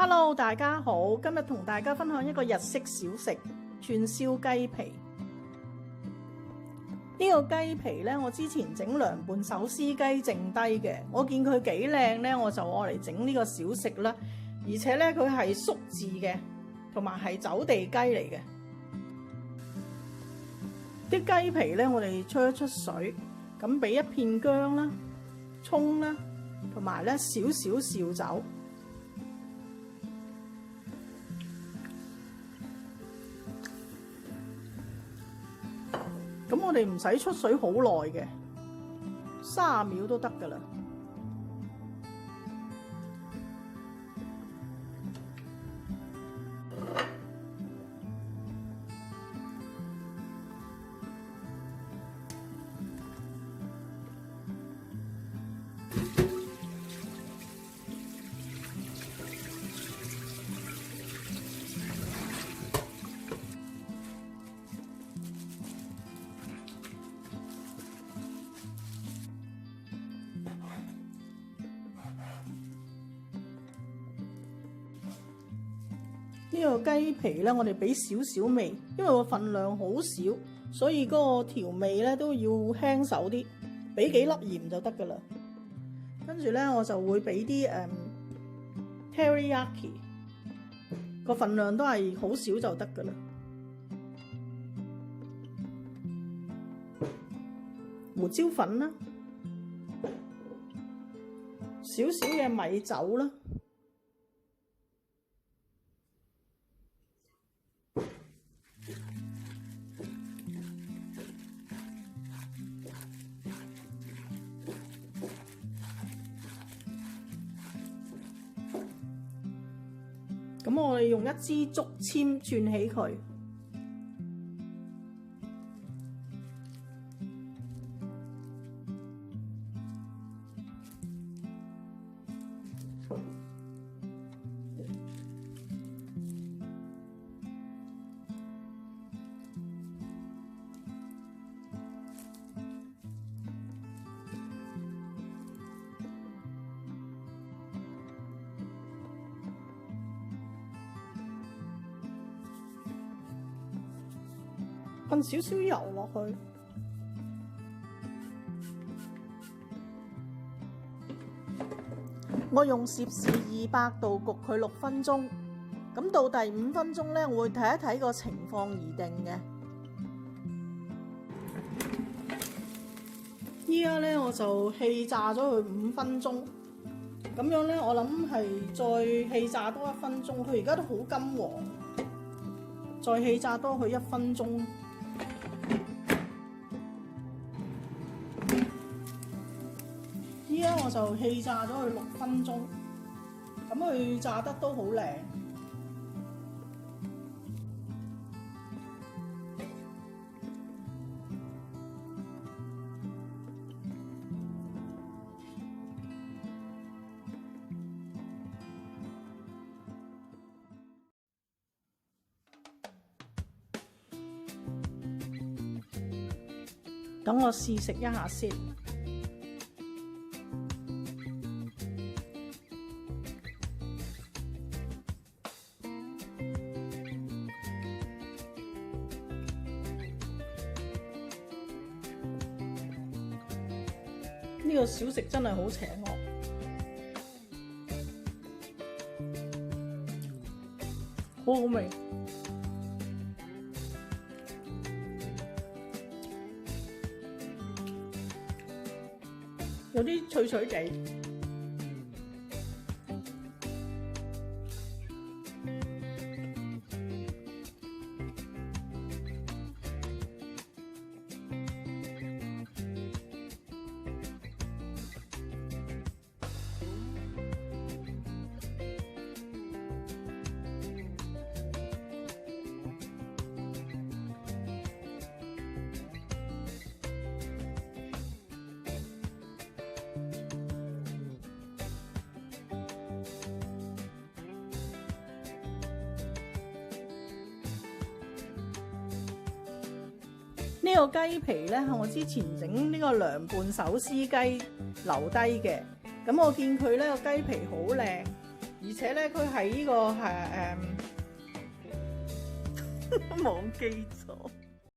Hello， 大家好，今日同大家分享一個日式小食串燒雞皮。呢個雞皮呢，我之前整涼拌手撕雞剩低嘅，我見佢幾靚呢，我就愛嚟整呢個小食啦。而且呢，佢係粟字嘅，同埋係走地雞嚟嘅。啲雞皮呢，我哋出一出水，咁俾一片薑啦、葱啦，同埋呢少少紹酒。咁我哋唔使出水好耐嘅，30秒都得㗎喇。呢個雞皮咧，我哋俾少少味，因為個份量好少，所以嗰個調味咧都要輕手啲，俾幾粒鹽就得噶啦。跟住咧，我就會俾啲teriyaki， 個份量都係好少就得噶啦。胡椒粉啦，少少嘅米酒啦。咁我哋用一支竹籤串起佢，噴少少油落去，我用攝氏200度焗佢6分鐘，咁到第5分鐘呢，我會睇一睇個情況而定嘅。依家呢，我就氣炸咗佢5分鐘，咁樣呢，我諗係再氣炸多1分鐘，佢而家都好金黃，再氣炸多佢1分鐘。依家我就氣炸咗佢6分鐘，咁佢炸得都好靚。等我試食一下先。呢個小食真係好邪惡，好好味，有啲脆脆地。呢個雞皮呢，係我之前整呢個涼拌手撕雞留低嘅。咁我見佢呢個雞皮好靚，而而且咧佢係呢個係忘記咗。